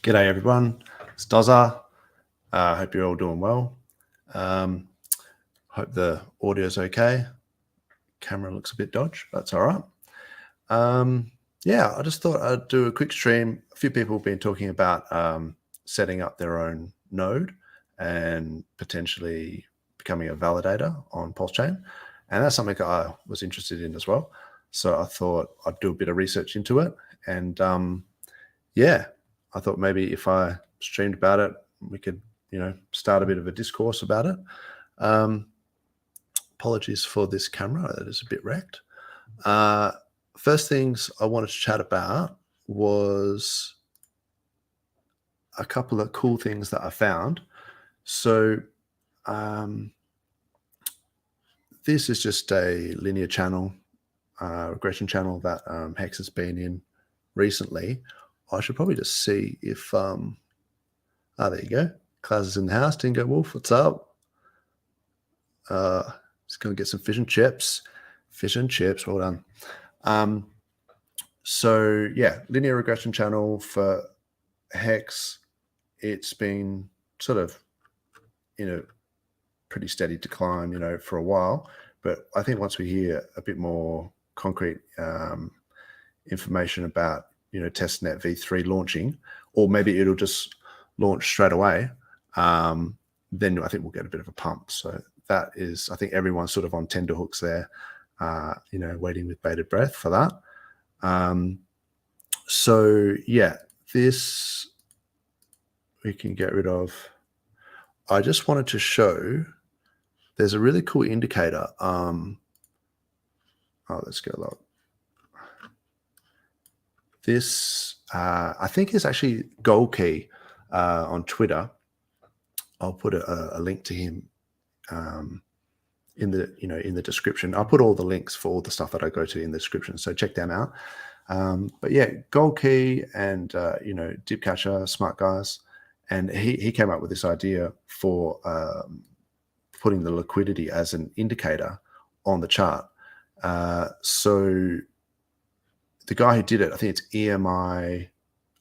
G'day everyone, it's Dozza. Hope you're all doing well. Hope the audio is okay. Camera looks a bit dodgy, but that's all right. Yeah, I just thought I'd do a quick stream. A few people have been talking about setting up their own node and potentially becoming a validator on PulseChain. And that's something I was interested in as well. So I thought I'd do a bit of research into it. And yeah, I thought maybe if I streamed about it, we could, start a bit of a discourse about it. Apologies for this camera, that is a bit wrecked. First things I wanted to chat about was a couple of cool things that I found. So this is just a linear channel, regression channel that Hex has been in recently. I should probably just see if, there you go. Class is in the house. Dingo Wolf, what's up? Just going to get some fish and chips. Fish and chips, well done. So yeah, linear regression channel for Hex. It's been sort of, pretty steady decline, for a while. But I think once we hear a bit more concrete information about, testnet v3 launching, or maybe it'll just launch straight away, then I think we'll get a bit of a pump. So that is, I think everyone's sort of on tender hooks there, waiting with bated breath for that. So yeah, this we can get rid of. I just wanted to show, there's a really cool indicator. Let's go look. This, I think is actually Goldkey on Twitter. I'll put a link to him in the description. I'll put all the links for all the stuff that I go to in the description, so check them out. But yeah, Goldkey and Dipcatcher, smart guys, and he came up with this idea for putting the liquidity as an indicator on the chart. So the guy who did it, I think it's EMI.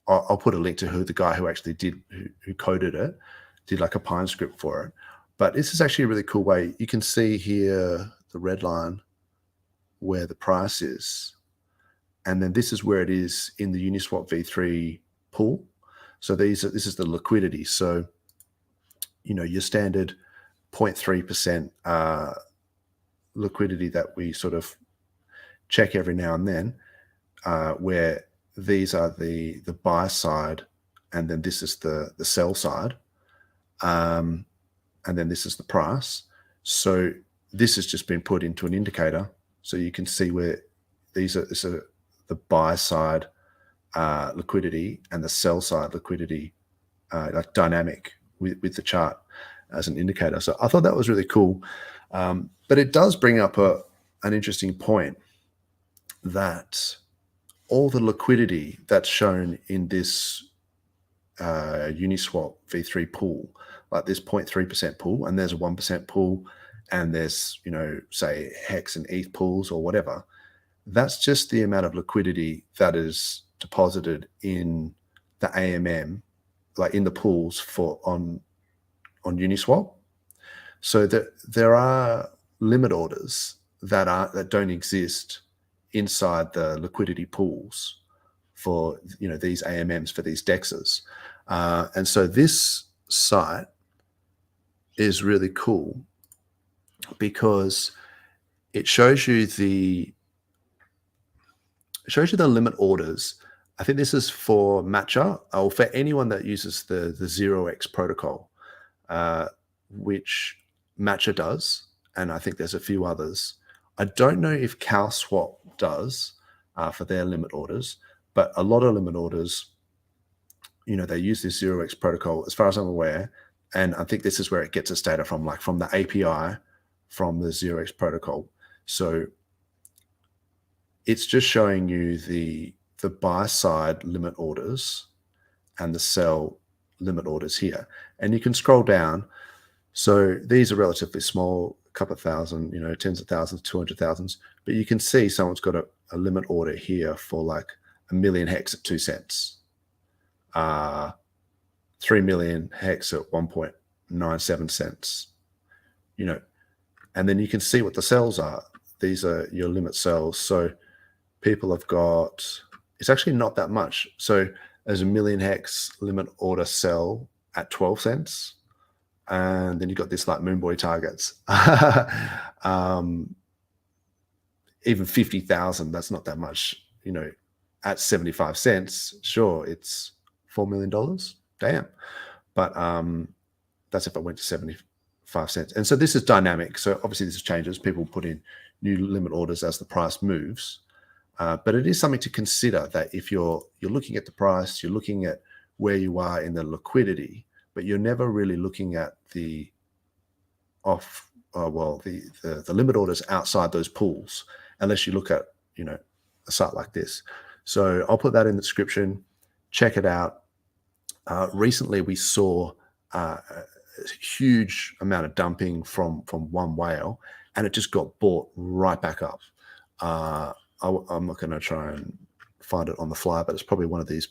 I'll put a link to the guy who actually who coded it, did like a Pine script for it. But this is actually a really cool way. You can see here the red line where the price is. And then this is where it is in the Uniswap v3 pool. So this is the liquidity. So, your standard 0.3% liquidity that we sort of check every now and then, where these are the buy side, and then this is the sell side. And then this is the price. So this has just been put into an indicator. So you can see where this are the buy side liquidity and the sell side liquidity, like dynamic with the chart as an indicator. So I thought that was really cool. But it does bring up an interesting point, that all the liquidity that's shown in this Uniswap v3 pool, like this 0.3% pool, and there's a 1% pool, and there's, say Hex and ETH pools or whatever. That's just the amount of liquidity that is deposited in the AMM, like in the pools on Uniswap. So that there are limit orders that don't exist inside the liquidity pools for these AMMs, for these DEXs. And so this site is really cool because it shows you the limit orders. I think this is for Matcha, or for anyone that uses the 0x protocol, which Matcha does, and I think there's a few others. I don't know if CalSwap does for their limit orders, but a lot of limit orders, they use this 0x protocol, as far as I'm aware. And I think this is where it gets its data from, like from the API, from the 0x protocol. So it's just showing you the buy side limit orders and the sell limit orders here. And you can scroll down. So these are relatively small, a couple of thousand, tens of thousands, 200,000. But you can see someone's got a limit order here for like 1 million Hex at 2 cents. 3 million hex at 1.97 cents, you know, and then you can see what the sells are. These are your limit sells. So people have got, it's actually not that much. So there's a million hex limit order sell at 12 cents. And then you've got this like Moonboy targets. Even 50,000, that's not that much, you know, at 75 cents. Sure, it's $4 million. Damn. But that's if I went to 75 cents. And so this is dynamic. So obviously this changes. People put in new limit orders as the price moves. But it is something to consider, that if you're looking at the price, you're looking at where you are in the liquidity, but you're never really looking at the the limit orders outside those pools, unless you look at, you know, a site like this. So I'll put that in the description. Check it out. Recently, we saw a huge amount of dumping from one whale, and it just got bought right back up. I'm not going to try and find it on the fly, but it's probably one of these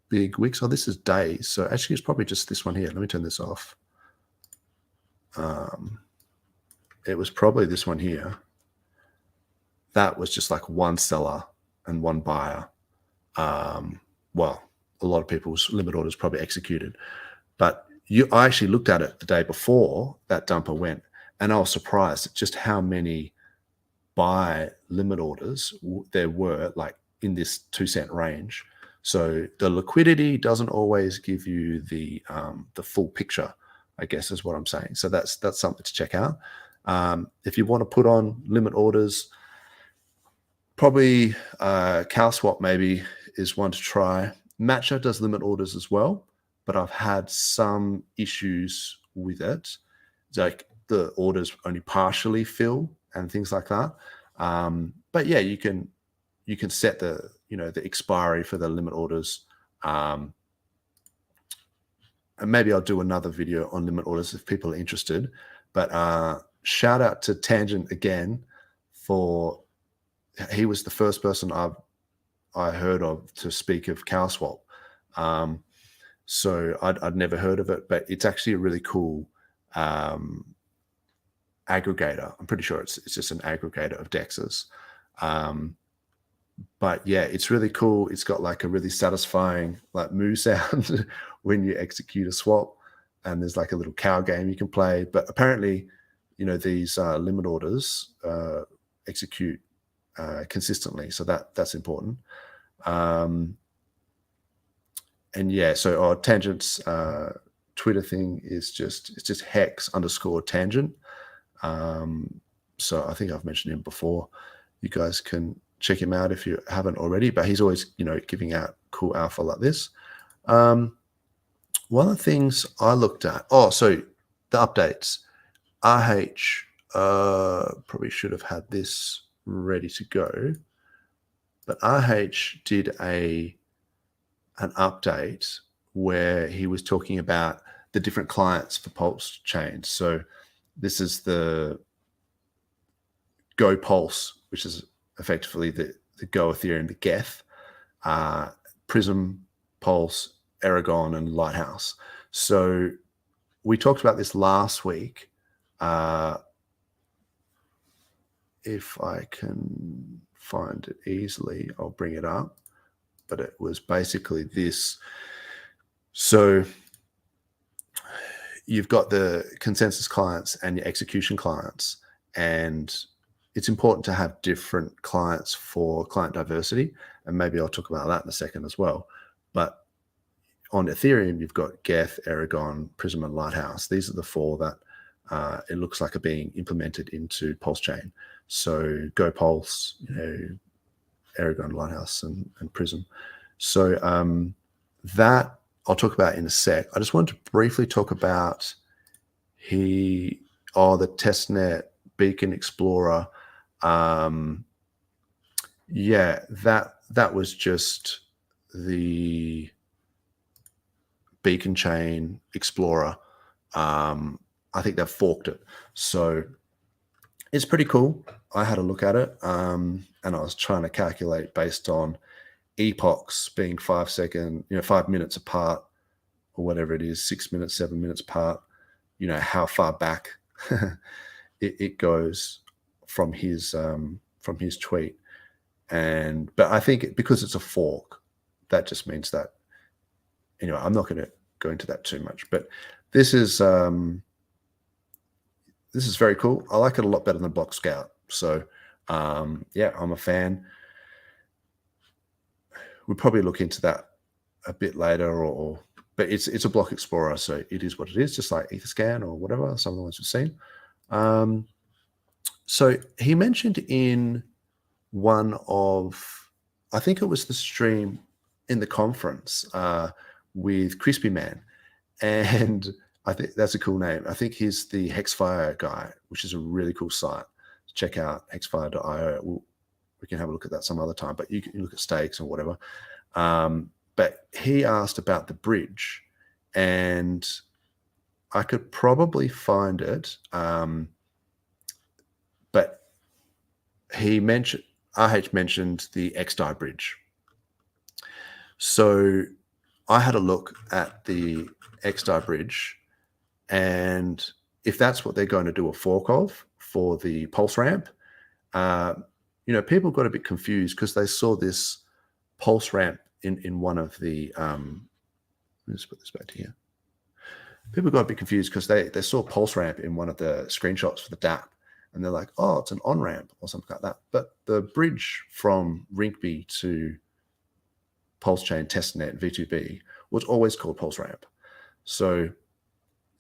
big wicks. Oh, this is days. So actually, it's probably just this one here. Let me turn this off. It was probably this one here. That was just like one seller and one buyer. Well, a lot of people's limit orders probably executed, but I actually looked at it the day before that dumper went, and I was surprised at just how many buy limit orders there were, like in this 2 cent range. So the liquidity doesn't always give you the full picture, I guess is what I'm saying. So that's something to check out. If you want to put on limit orders, probably CowSwap maybe is one to try. Matcha does limit orders as well, but I've had some issues with it. It's like the orders only partially fill and things like that. But yeah, you can set the expiry for the limit orders. And maybe I'll do another video on limit orders if people are interested. But shout out to Tangent again, he was the first person I heard of to speak of CowSwap. So I'd never heard of it, but it's actually a really cool aggregator. I'm pretty sure it's just an aggregator of DEXs. But yeah, it's really cool. It's got like a really satisfying like moo sound when you execute a swap, and there's like a little cow game you can play. But apparently, you know, these limit orders execute consistently, so that's important. And yeah, so our Tangent's Twitter thing is just hex_tangent. So I think I've mentioned him before. You guys can check him out if you haven't already, but he's always, you know, giving out cool alpha like this. One of the things I looked at, so the updates. RH, probably should have had this ready to go, but RH did an update where he was talking about the different clients for PulseChain. So this is the Go Pulse, which is effectively the Go Ethereum, the Geth, Prism, Pulse, Aragon, and Lighthouse. So we talked about this last week. If I can find it easily, I'll bring it up. But it was basically this. So you've got the consensus clients and your execution clients, and it's important to have different clients for client diversity. And maybe I'll talk about that in a second as well. But on Ethereum, you've got Geth, Aragon, Prism, and Lighthouse. These are the four that it looks like are being implemented into PulseChain. So Go Pulse, you know, Aragon, Lighthouse, and Prism. So that I'll talk about in a sec. I just wanted to briefly talk about the testnet Beacon Explorer. Yeah, that was just the Beacon Chain Explorer. I think they've forked it, so it's pretty cool. I had a look at it, and I was trying to calculate based on epochs being 5 minutes apart, or whatever it is, 6 minutes, 7 minutes apart, you know, how far back it goes from his tweet. But I think because it's a fork, that just means that, anyway, I'm not going to go into that too much, but this is very cool. I like it a lot better than Block Scout. So yeah, I'm a fan. We'll probably look into that a bit later, but it's a block explorer, so it is what it is, just like Etherscan or whatever, some of the ones we've seen. So he mentioned in one of, I think it was the stream in the conference with Crispy Man, and I think that's a cool name. I think he's the Hexfire guy, which is a really cool site. Check out hexfire.io. We can have a look at that some other time, but you can look at stakes or whatever. But he asked about the bridge, and I could probably find it. But he mentioned, RH mentioned the XDAI bridge. So I had a look at the XDAI bridge, and if that's what they're going to do a fork of for the Pulse ramp, you know, people got a bit confused because they saw this Pulse ramp in one of the, let's put this back to here. People got a bit confused because they saw Pulse ramp in one of the screenshots for the DApp, and they're like, oh, it's an on-ramp or something like that. But the bridge from Rinkeby to PulseChain testnet V2B was always called Pulse ramp. So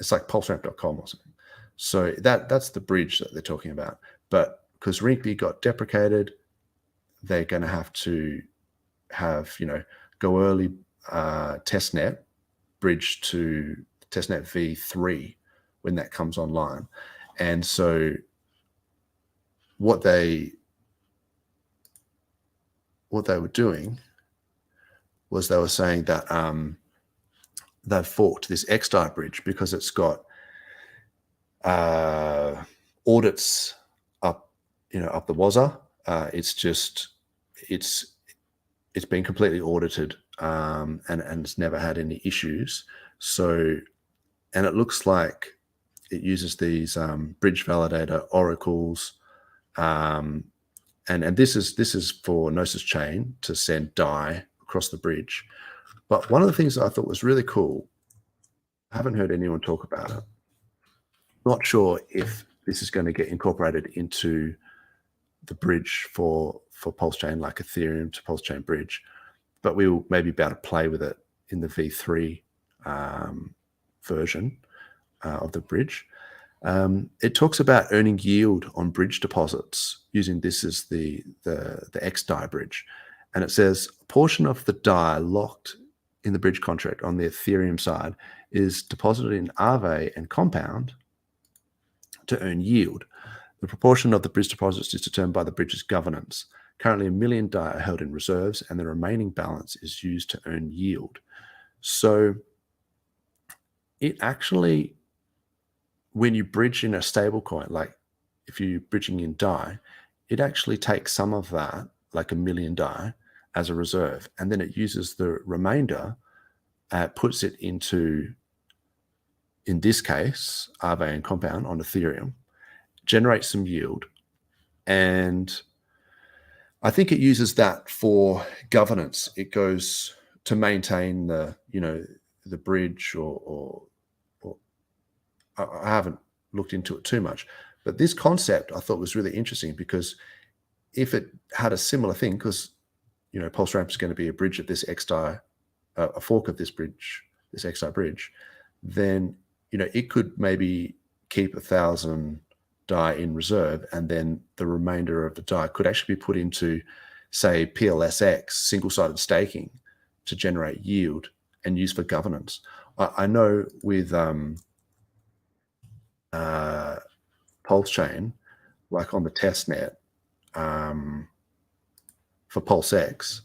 it's like pulseramp.com or something. So that's the bridge that they're talking about. But because Rinkeby got deprecated, they're going to have, you know, go early testnet bridge to testnet V3 when that comes online. And so what they were doing was they were saying that they've forked this XDAI bridge because it's got audits up, you know, up the wazoo. It's been completely audited and it's never had any issues. So, and it looks like it uses these bridge validator oracles, and this is for Gnosis Chain to send DAI across the bridge. But one of the things that I thought was really cool, I haven't heard anyone talk about it. Not sure if this is going to get incorporated into the bridge for PulseChain, like Ethereum to PulseChain bridge, but we will maybe be able to play with it in the V3 version of the bridge. It talks about earning yield on bridge deposits using this as the XDAI bridge. And it says a portion of the DAI locked in the bridge contract on the Ethereum side is deposited in Aave and Compound to earn yield. The proportion of the bridge deposits is determined by the bridge's governance. Currently, 1 million DAI are held in reserves, and the remaining balance is used to earn yield. So it actually, when you bridge in a stable coin, like if you're bridging in DAI, it actually takes some of that, like 1 million DAI, as a reserve, and then it uses the remainder, puts it into, in this case, Aave and Compound on Ethereum, generates some yield, and I think it uses that for governance. It goes to maintain the, you know, the bridge, or I haven't looked into it too much, but this concept I thought was really interesting, because if it had a similar thing, because, you know, PulseRamp is going to be a bridge of this XDAI, a fork of this bridge, this XDAI bridge, then, you know, it could maybe keep 1,000 DAI in reserve, and then the remainder of the DAI could actually be put into, say, PLSX, single-sided staking, to generate yield and use for governance. I know with PulseChain, like on the testnet for PulseX,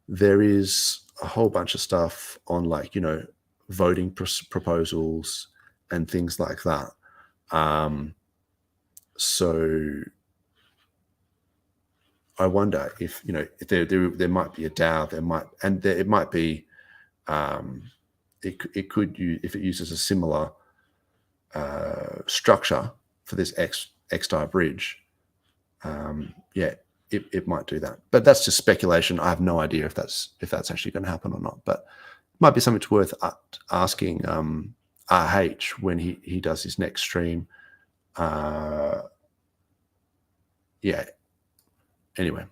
there is a whole bunch of stuff on, like, you know, voting proposals and things like that. So I wonder if, you know, if there might be a DAO, it might be it could use, if it uses a similar structure for this XDAI bridge, yeah, it might do that. But that's just speculation. I have no idea if that's actually going to happen or not. But it might be something worth asking RH when he does his next stream. Yeah. Anyway,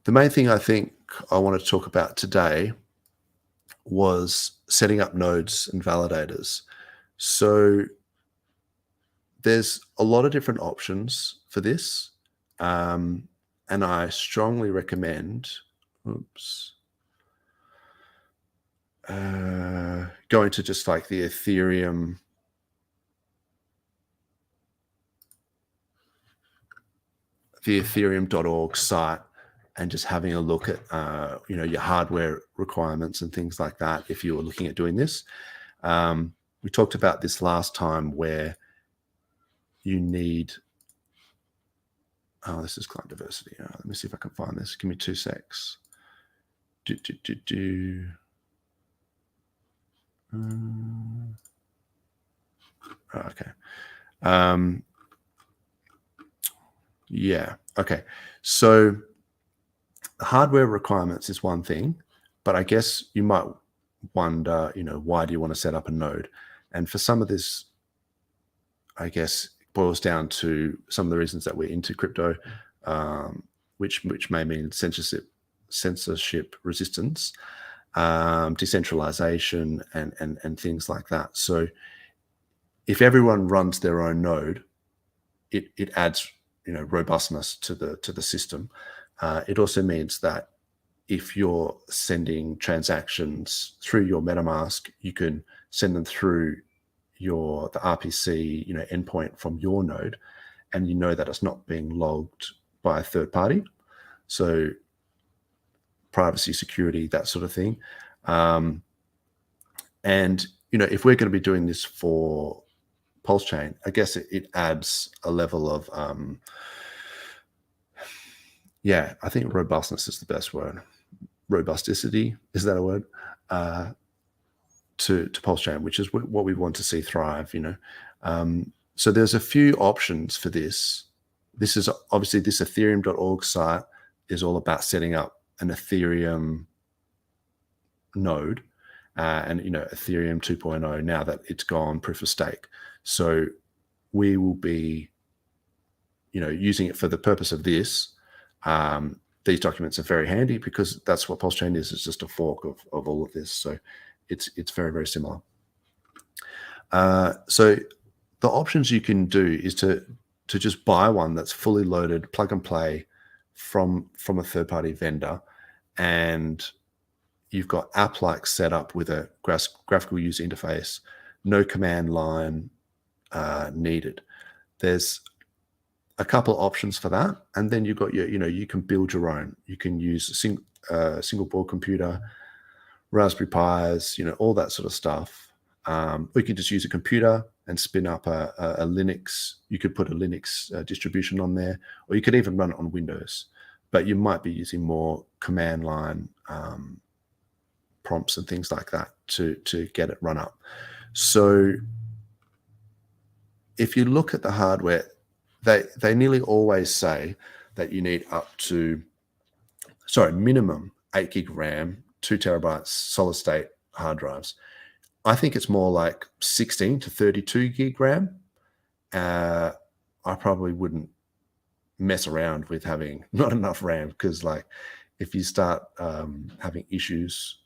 the main thing I think I wanted to talk about today was setting up nodes and validators. So there's a lot of different options for this. And I strongly recommend, going to just like the Ethereum.org site and just having a look at, your hardware requirements and things like that if you were looking at doing this. We talked about this last time where you need, this is client diversity. Let me see if I can find this. Give me 2 secs. Okay. Yeah. Okay. So hardware requirements is one thing, but I guess you might wonder, why do you want to set up a node? And for some of this, I guess it boils down to some of the reasons that we're into crypto, which may mean censorship resistance, decentralization, and things like that. So if everyone runs their own node, it adds robustness to the system. It also means that if you're sending transactions through your MetaMask, you can send them through the RPC endpoint from your node, and that it's not being logged by a third party. So privacy, security, that sort of thing. And if we're going to be doing this for PulseChain, I guess it adds a level of I think robustness is the best word. Robusticity, is that a word? To PulseChain, which is what we want to see thrive. So there's a few options for this. This is obviously, this Ethereum.org site is all about setting up an Ethereum node, and Ethereum 2.0, now that it's gone proof of stake. So we will be using it for the purpose of this. These documents are very handy because that's what PulseChain is. It's just a fork of all of this. So it's very, very similar. So the options you can do is to just buy one that's fully loaded, plug and play from a third-party vendor, and you've got app-like setup with a graphical user interface, no command line needed. There's a couple options for that, and then you've got you can build your own. You can use a single board computer, Raspberry Pis, all that sort of stuff. Or you can just use a computer and spin up a Linux. You could put a Linux distribution on there, or you could even run it on Windows. But you might be using more command line prompts and things like that to get it run up. So if you look at the hardware, they nearly always say that you need minimum 8 gig RAM, 2 terabytes solid state hard drives. I think it's more like 16 to 32 gig RAM. I probably wouldn't mess around with having not enough RAM, because if you start having issues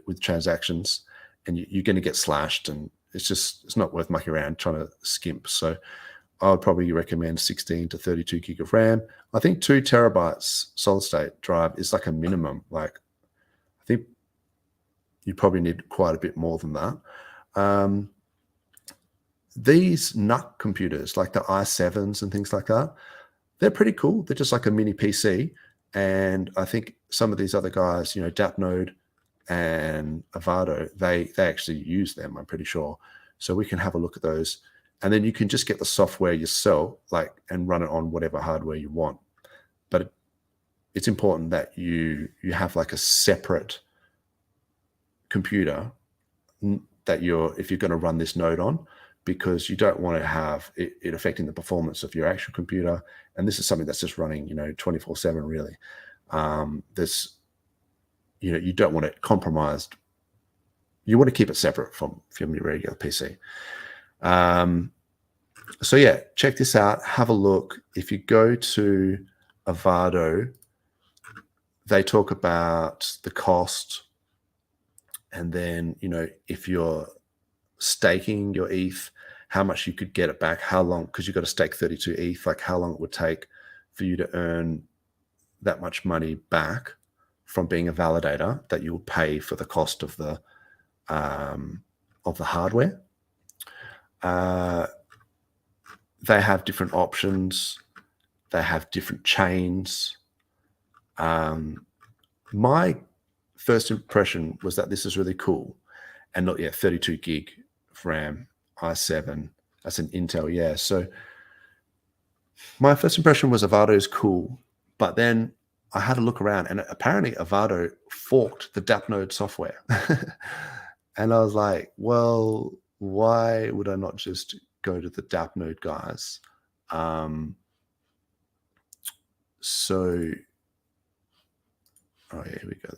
with transactions, and you're going to get slashed, and it's not worth mucking around trying to skimp. So I would probably recommend 16 to 32 gig of RAM. I think 2 terabytes solid state drive is like a minimum. I think you probably need quite a bit more than that. These NUC computers, like the i7s and things like that, they're pretty cool. They're just like a mini PC. And I think some of these other guys, Dapnode and Avado, they actually use them, I'm pretty sure. So we can have a look at those. And then you can just get the software yourself, and run it on whatever hardware you want. But it's important that you have a separate computer that if you're going to run this node on, because you don't want to have it affecting the performance of your actual computer. And this is something that's just running, 24/7 really. This, you don't want it compromised. You want to keep it separate from your regular PC. So yeah, check this out. Have a look. If you go to Avado, they talk about the cost, and then if you're staking your ETH, how much you could get it back, how long, because you've got to stake 32 ETH, like how long it would take for you to earn that much money back from being a validator that you will pay for the cost of the hardware. They have different options. They have different chains. My first impression was that this is really cool, and not yet 32 gig of RAM, i7. That's an Intel, yeah. So my first impression was Avado is cool, but then I had a look around, and apparently Avado forked the DAppNode software. And I was like, well, why would I not just go to the DAppNode guys? So, oh yeah, here we go.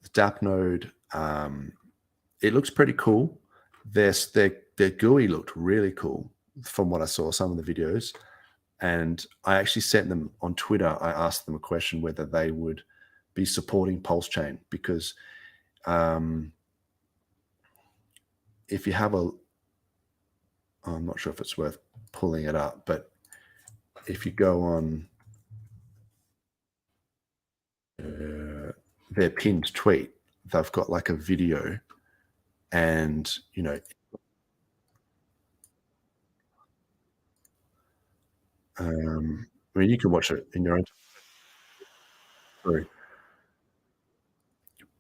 The DAppNode, it looks pretty cool. Their GUI looked really cool from what I saw, some of the videos. And I actually sent them on Twitter. I asked them a question whether they would be supporting PulseChain, because if you have I'm not sure if it's worth pulling it up, but if you go on their pinned tweet, they've got like a video, and I mean, you can watch it in your own time.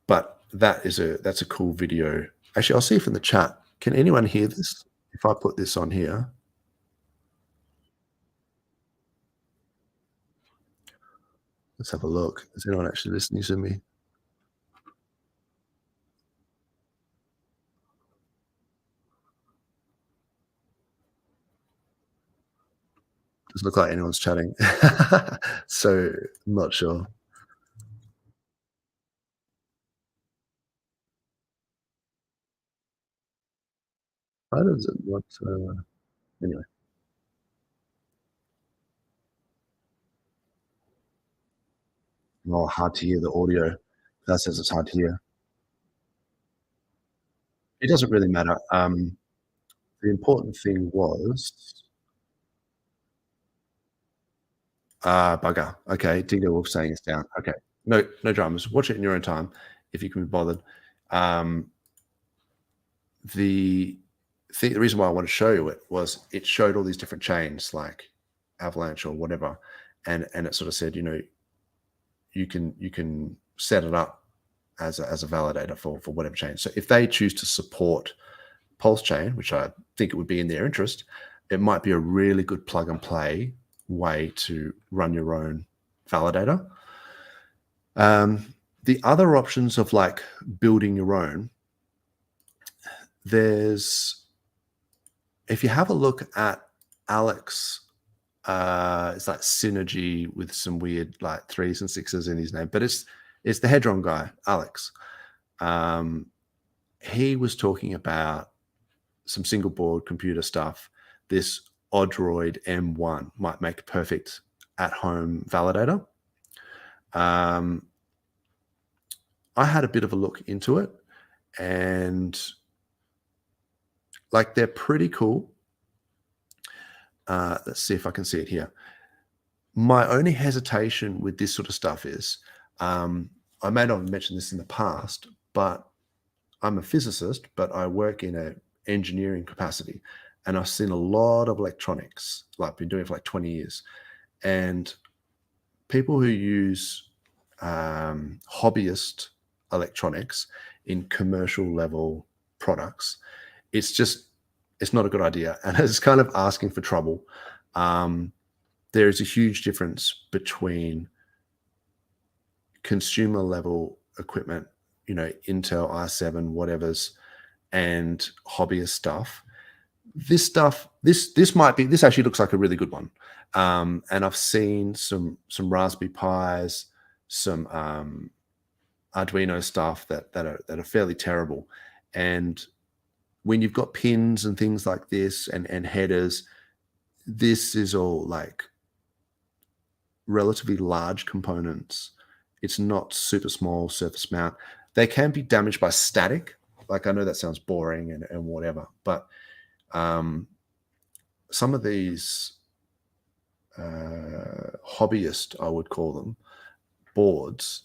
But that's a cool video. Actually, I'll see if in the chat, can anyone hear this? If I put this on here, let's have a look. Is anyone actually listening to me? Doesn't look like anyone's chatting. So I'm not sure. Why does it not, anyway, oh, hard to hear the audio. That says it's hard to hear. It doesn't really matter. The important thing was bugger. Okay, Dingo Wolf saying it's down. Okay. No dramas. Watch it in your own time if you can be bothered. The reason why I want to show you it was it showed all these different chains like Avalanche or whatever, and it sort of said, you can set it up as a validator for whatever chain. So if they choose to support PulseChain, which I think it would be in their interest, it might be a really good plug and play way to run your own validator. The other options of like building your own, if you have a look at Alex, it's like Synergy with some weird like 3s and 6s in his name, but it's the Hedron guy, Alex. He was talking about some single board computer stuff. This Odroid M1 might make a perfect at-home validator. I had a bit of a look into it, and like they're pretty cool. Let's see if I can see it here. My only hesitation with this sort of stuff is, I may not have mentioned this in the past, but I'm a physicist, but I work in an engineering capacity, and I've seen a lot of electronics, like been doing it for like 20 years. And people who use hobbyist electronics in commercial level products, it's not a good idea. And it's kind of asking for trouble. There is a huge difference between consumer level equipment Intel i7 whatevers and hobbyist stuff. This actually looks like a really good one. And I've seen some Raspberry Pis, some Arduino stuff that are fairly terrible. And when you've got pins and things like this and headers, this is all like relatively large components. It's not super small surface mount. They can be damaged by static. Like, I know that sounds boring and whatever, but some of these hobbyist, I would call them, boards,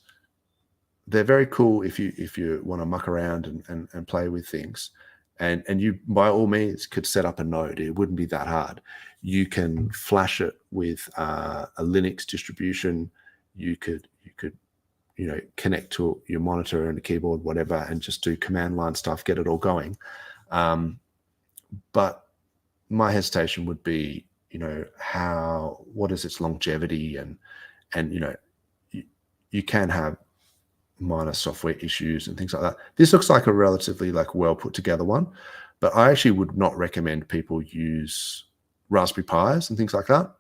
they're very cool if you want to muck around and play with things. And you, by all means, could set up a node. It wouldn't be that hard. You can flash it with a Linux distribution. You could connect to your monitor and a keyboard, whatever, and just do command line stuff, get it all going. But my hesitation would be, what is its longevity, and you can have minor software issues and things like that. This looks like a relatively well put together one, but I actually would not recommend people use Raspberry Pis and things like that.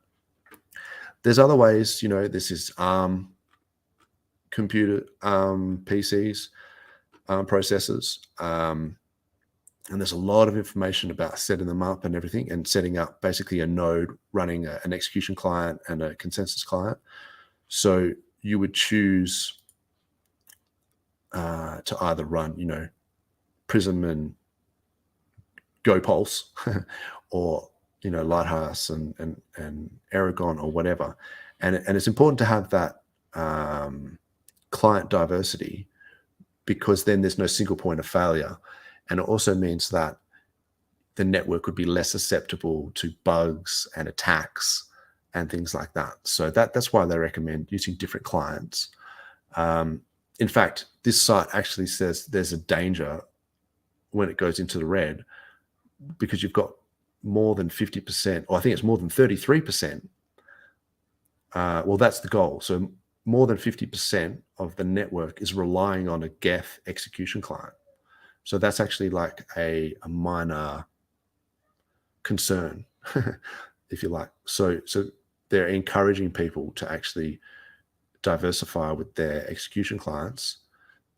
There's other ways, this is ARM computer, PCs, processors, and there's a lot of information about setting them up and everything, and setting up basically a node running an execution client and a consensus client. So you would choose to either run, Prism and GoPulse, or Lighthouse and Aragon or whatever. And it's important to have that client diversity, because then there's no single point of failure. And it also means that the network would be less susceptible to bugs and attacks and things like that. So that's why they recommend using different clients. In fact, this site actually says there's a danger when it goes into the red, because you've got more than 50%, or I think it's more than 33%. Well, that's the goal. So more than 50% of the network is relying on a Geth execution client. So that's actually like a minor concern, if you like. So they're encouraging people to actually diversify with their execution clients,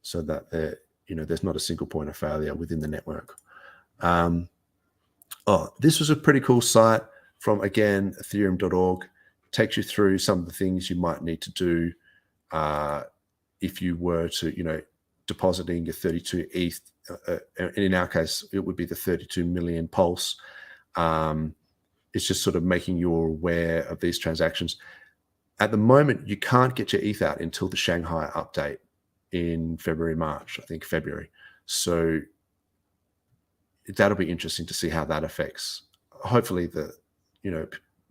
so that there's not a single point of failure within the network. This was a pretty cool site from, again, ethereum.org. Takes you through some of the things you might need to do if you were to, depositing your 32 ETH. And in our case, it would be the 32 million Pulse. It's just sort of making you aware of these transactions. At the moment, you can't get your ETH out until the Shanghai update in March, I think February. So that'll be interesting to see how that affects. Hopefully the,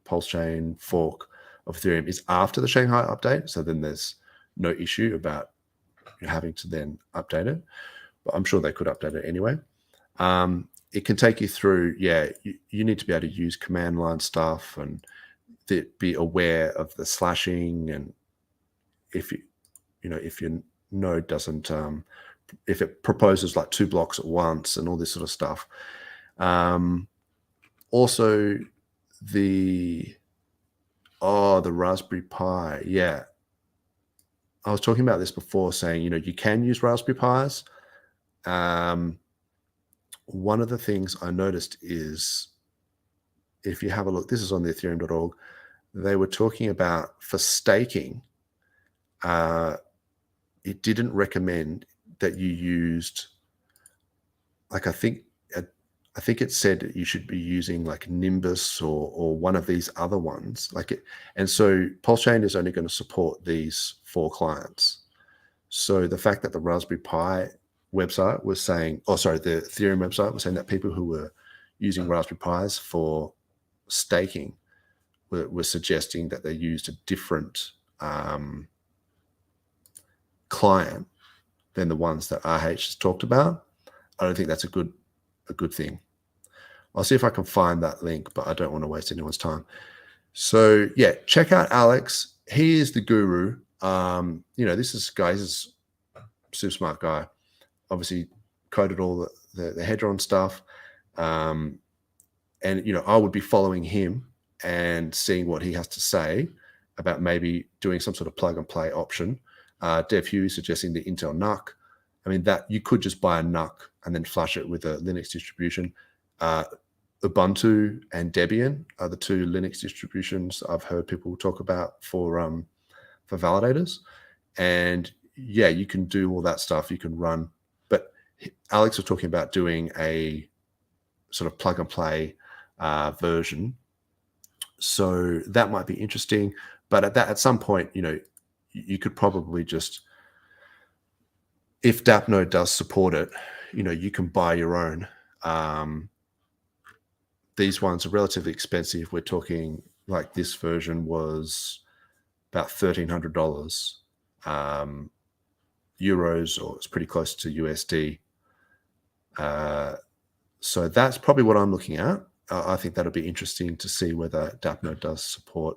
PulseChain fork of Ethereum is after the Shanghai update. So then there's no issue about having to then update it. But I'm sure they could update it anyway. It can take you through, you need to be able to use command line stuff and be aware of the slashing, and if your node doesn't, if it proposes like 2 blocks at once and all this sort of stuff. Also the Raspberry Pi. Yeah. I was talking about this before, saying, you can use Raspberry Pis. One of the things I noticed is, if you have a look, this is on the ethereum.org, they were talking about, for staking, it didn't recommend that you used, like, I think it said you should be using like Nimbus or one of these other ones, and so PulseChain is only going to support these 4 clients. So the fact that the Raspberry Pi website was saying, the Ethereum website was saying that people who were using Raspberry Pis for staking were suggesting that they used a different client than the ones that RH has talked about. I don't think that's a good thing. I'll see if I can find that link, but I don't want to waste anyone's time. So yeah, check out Alex. He is the guru. This is a super smart guy. obviously coded all the Hedron stuff. And, I would be following him and seeing what he has to say about maybe doing some sort of plug and play option. Dev Hughes suggesting the Intel NUC. I mean, that you could just buy a NUC and then flush it with a Linux distribution. Ubuntu and Debian are the two Linux distributions I've heard people talk about for validators. And yeah, you can do all that stuff. You can run, but Alex was talking about doing a sort of plug and play version. So that might be interesting. But at some point, you could probably just, if DAppNode does support it, you can buy your own. These ones are relatively expensive. We're talking like this version was about $1,300 euros, or it's pretty close to USD. So that's probably what I'm looking at. I think that'll be interesting to see whether DAppNode does support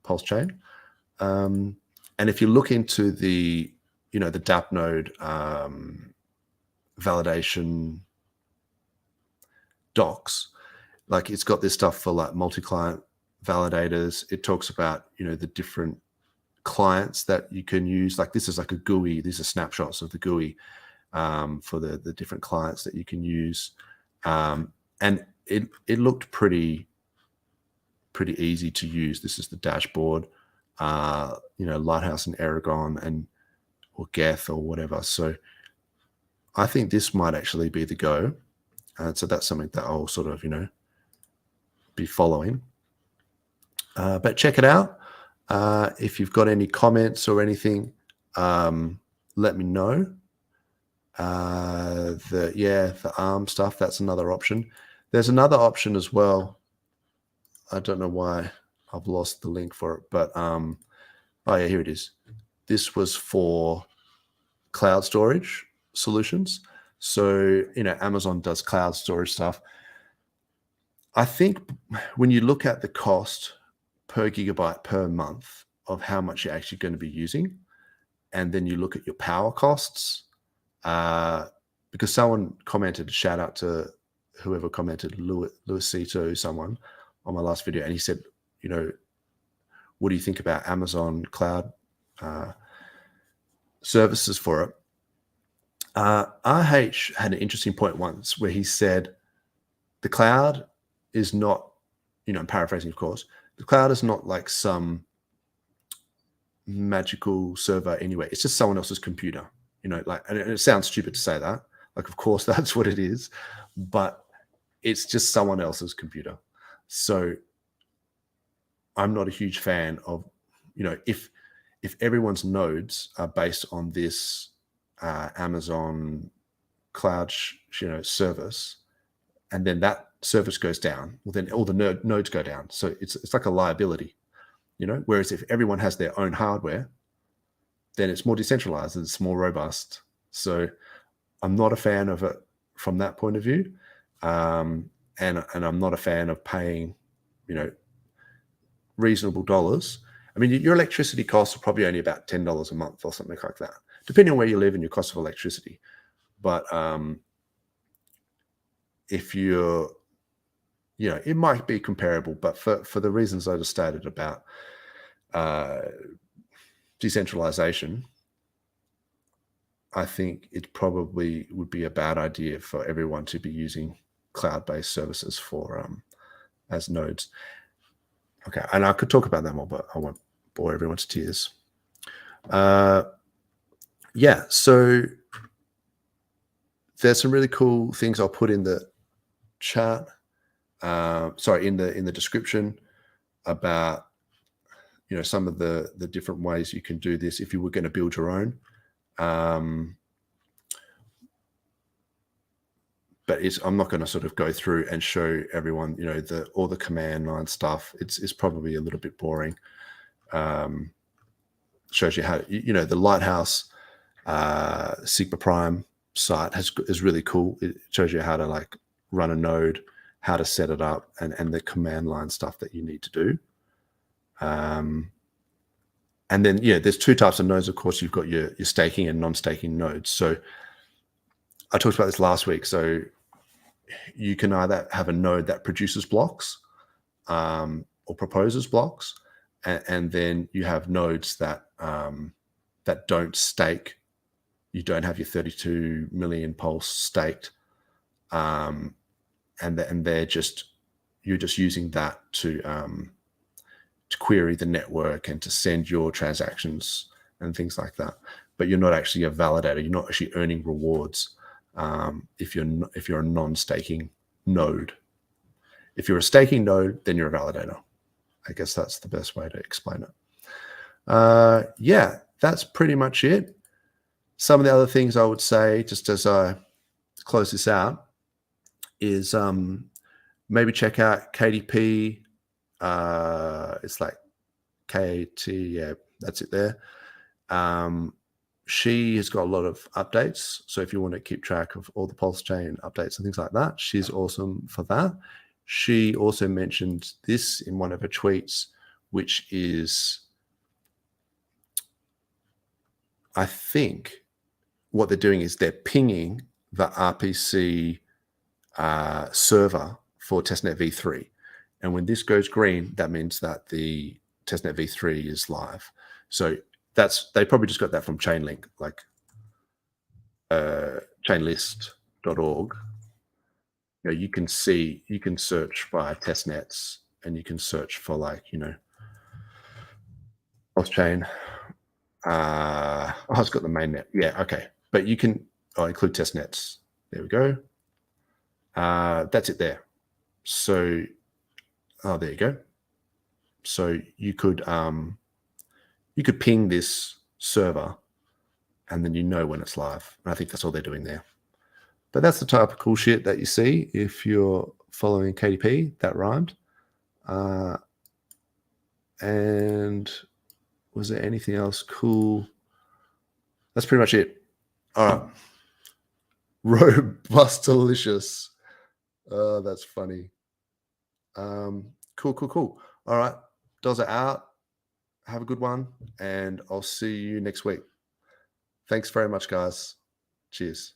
PulseChain. And if you look into the DAppNode validation docs, like it's got this stuff for like multi-client validators. It talks about, the different clients that you can use. Like this is like a GUI. These are snapshots of the GUI for the different clients that you can use. And it looked pretty easy to use. This is the dashboard, Lighthouse and Aragon or Geth or whatever. So I think this might actually be the go. And so that's something that I'll sort of, be following. But check it out. If you've got any comments or anything, let me know. The ARM stuff, that's another option. There's another option as well. I don't know why I've lost the link for it, but oh yeah, here it is. This was for cloud storage solutions. So, Amazon does cloud storage stuff. I think when you look at the cost per gigabyte per month of how much you're actually going to be using, and then you look at your power costs, because someone commented, shout out to whoever commented, Luisito, someone on my last video, and he said, what do you think about Amazon cloud services for it? RH had an interesting point once where he said the cloud is not, I'm paraphrasing, of course, the cloud is not like some magical server anyway. It's just someone else's computer, and it sounds stupid to say that. Like, of course, that's what it is, but it's just someone else's computer. So I'm not a huge fan of, if everyone's nodes are based on this Amazon cloud service, and then that service goes down, well, then all the nodes go down. So it's like a liability, whereas if everyone has their own hardware, then it's more decentralized and it's more robust. So I'm not a fan of it from that point of view. And I'm not a fan of paying, reasonable dollars. I mean, your electricity costs are probably only about $10 a month or something like that, depending on where you live and your cost of electricity. But if you're, it might be comparable, but for the reasons I just stated about decentralization, I think it probably would be a bad idea for everyone to be using cloud-based services for as nodes. Okay, and I could talk about that more, but I won't bore everyone to tears. Yeah, so there's some really cool things I'll put in the chat. Sorry, in the description about some of the different ways you can do this if you were going to build your own. But I'm not going to sort of go through and show everyone, all the command line stuff. It's probably a little bit boring. Shows you how, the Lighthouse Sigma Prime site is really cool. It shows you how to like run a node, how to set it up, and the command line stuff that you need to do. And then, there's two types of nodes. Of course, you've got your staking and non-staking nodes. So I talked about this last week. So you can either have a node that produces blocks or proposes blocks, and then you have nodes that that don't stake. You don't have your 32 million Pulse staked, and they're just, you're just using that to query the network and to send your transactions and things like that. But you're not actually a validator. You're not actually earning rewards if you're a non-staking node. If you're a staking node, then you're a validator. I guess that's the best way to explain it. Yeah, that's pretty much it. Some of the other things I would say, just as I close this out, is maybe check out KatieeP. It's like KT, yeah, that's it there. She has got a lot of updates. So if you want to keep track of all the PulseChain updates and things like that, she's awesome for that. She also mentioned this in one of her tweets, which is, I think what they're doing is they're pinging the RPC server for testnet v3. And when this goes green, that means that the testnet v3 is live. So that's, they probably just got that from Chainlink, like chainlist.org. You know, you can see, you can search by testnets, and you can search for, like, you know, PulseChain. Oh, it's got the mainnet. Yeah, okay. But you can include testnets. There we go. That's it there. So, oh, there you go. So you could ping this server, and then you know when it's live. And I think that's all they're doing there. But that's the type of cool shit that you see if you're following KatieeP. That rhymed. And was there anything else cool? That's pretty much it. All right. Robust delicious. Oh, that's funny. Cool. All right. Does it out. Have a good one, and I'll see you next week. Thanks very much, guys. Cheers.